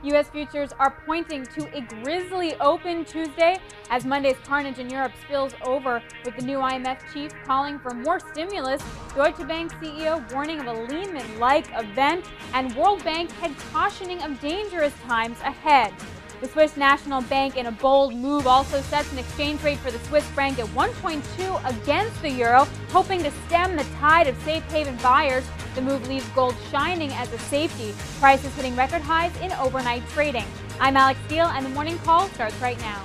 U.S. futures are pointing to a grisly open Tuesday as Monday's carnage in Europe spills over, with the new IMF chief calling for more stimulus, Deutsche Bank CEO warning of a Lehman-like event, and World Bank head cautioning of dangerous times ahead. The Swiss National Bank, in a bold move, also sets an exchange rate for the Swiss franc at 1.2 against the euro, hoping to stem the tide of safe haven buyers. The move leaves gold shining as a safety, prices hitting record highs in overnight trading. I'm Alex Steele, and the morning call starts right now.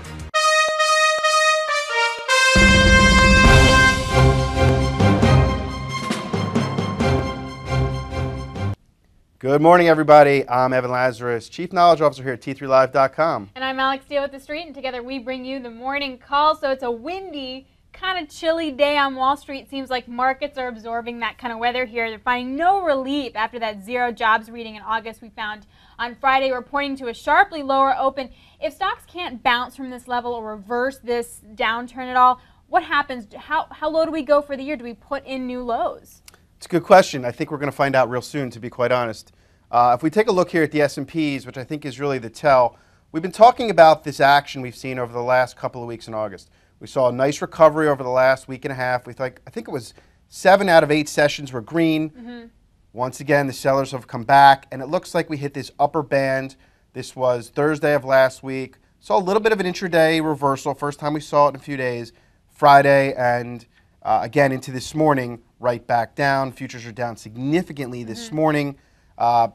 Good morning, everybody. I'm Evan Lazarus, Chief Knowledge Officer here at T3Live.com. And I'm Alex Steele with The Street, and together we bring you the morning call. So it's a windy, kind of chilly day on Wall Street. Seems like markets are absorbing that kind of weather here. They're finding no relief after that zero jobs reading in August we found on Friday, reporting to a sharply lower open. If stocks can't bounce from this level or reverse this downturn at all, what happens? How low do we go for the year? Do we put in new lows? It's a good question. I think we're going to find out real soon, to be quite honest. If we take a look here at the S&Ps, which I think is really the tell, we've been talking about this action we've seen over the last couple of weeks in August. We saw a nice recovery over the last week and a half. I think it was 7 out of 8 sessions were green. Once again, the sellers have come back, and it looks like we hit this upper band. This was Thursday of last week. Saw a little bit of an intraday reversal, first time we saw it in a few days. Friday and again into this morning, right back down. Futures are down significantly this morning.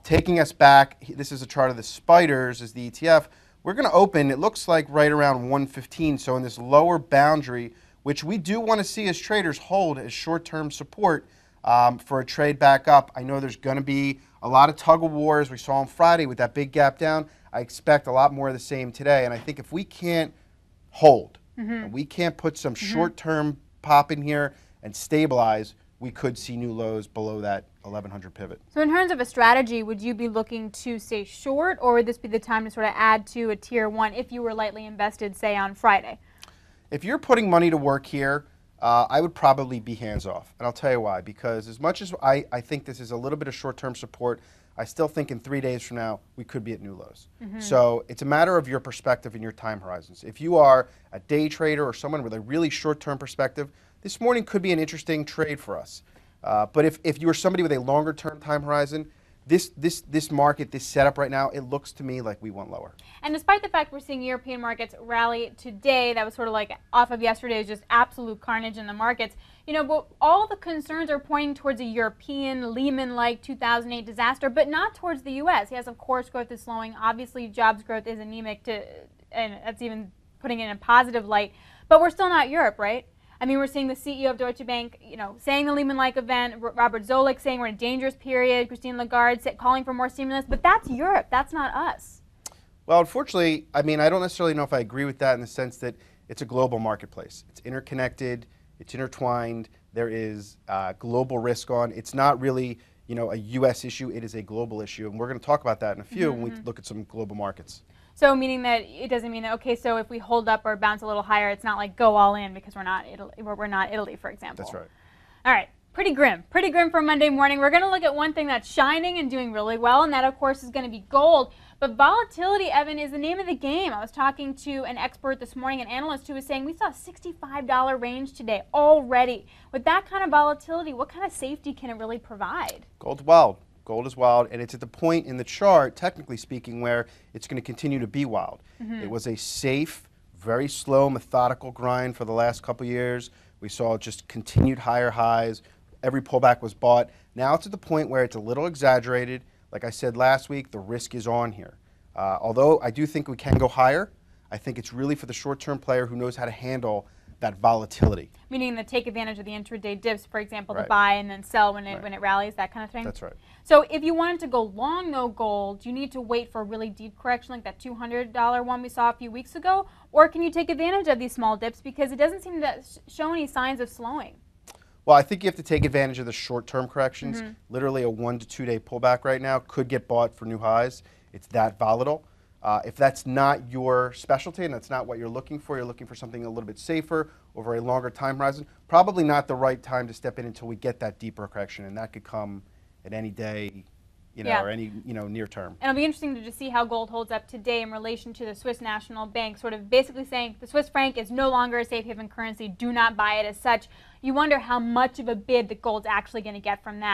Taking us back, this is a chart of the spiders as the ETF. We're going to open, it looks like right around 115, so in this lower boundary, which we do want to see as traders hold as short-term support for a trade back up. I know there's going to be a lot of tug of war as we saw on Friday with that big gap down. I expect a lot more of the same today, and I think if we can't hold, and we can't put some short-term pop in here and stabilize, we could see new lows below that 1100 pivot. So in terms of a strategy, would you be looking to stay short, or would this be the time to sort of add to a tier one if you were lightly invested, say, on Friday? If you're putting money to work here, I would probably be hands off. And I'll tell you why. Because as much as I think this is a little bit of short-term support, I still think in 3 days from now, we could be at new lows. So it's a matter of your perspective and your time horizons. If you are a day trader or someone with a really short-term perspective, this morning could be an interesting trade for us. But if you are somebody with a longer-term time horizon, this market, this setup right now, it looks to me like we went lower. And despite the fact we're seeing European markets rally today, that was sort of like off of yesterday's just absolute carnage in the markets, you know, but all the concerns are pointing towards a European Lehman-like 2008 disaster, but not towards the U.S. Yes, of course, growth is slowing. Obviously, jobs growth is anemic, and that's even putting it in a positive light. But we're still not Europe, right? I mean, we're seeing the CEO of Deutsche Bank, you know, saying the Lehman-like event, Robert Zoellick saying we're in a dangerous period, Christine Lagarde calling for more stimulus, but that's Europe, that's not us. Well, unfortunately, I mean, I don't necessarily know if I agree with that in the sense that it's a global marketplace. It's interconnected, it's intertwined, there is global risk on. It's not really, you know, a U.S. issue, it is a global issue, and we're going to talk about that in a few when we look at some global markets. So meaning that it doesn't mean that, okay, so if we hold up or bounce a little higher, it's not like go all in because we're not Italy, for example. That's right. All right, pretty grim for Monday morning. We're going to look at one thing that's shining and doing really well, and that, of course, is going to be gold. But volatility, Evan, is the name of the game. I was talking to an expert this morning, an analyst, who was saying we saw a $65 range today already. With that kind of volatility, what kind of safety can it really provide? Gold's wild. Gold is wild, and it's at the point in the chart, technically speaking, where it's going to continue to be wild. It was a safe, very slow, methodical grind for the last couple years. We saw just continued higher highs. Every pullback was bought. Now it's at the point where it's a little exaggerated. Like I said last week, the risk is on here. Although I do think we can go higher, I think it's really for the short-term player who knows how to handle that volatility. Meaning to take advantage of the intraday dips, for example, to buy and then sell when it rallies, that kind of thing? That's right. So if you wanted to go long, though, gold, do you need to wait for a really deep correction like that $200 one we saw a few weeks ago? Or can you take advantage of these small dips because it doesn't seem to show any signs of slowing? Well, I think you have to take advantage of the short-term corrections. Literally a 1 to 2 day pullback right now could get bought for new highs. It's that volatile. If that's not your specialty and that's not what you're looking for something a little bit safer over a longer time horizon, probably not the right time to step in until we get that deeper correction, and that could come at any day, or any, near term. And it'll be interesting to just see how gold holds up today in relation to the Swiss National Bank, sort of basically saying the Swiss franc is no longer a safe haven currency. Do not buy it as such. You wonder how much of a bid the gold's actually going to get from that.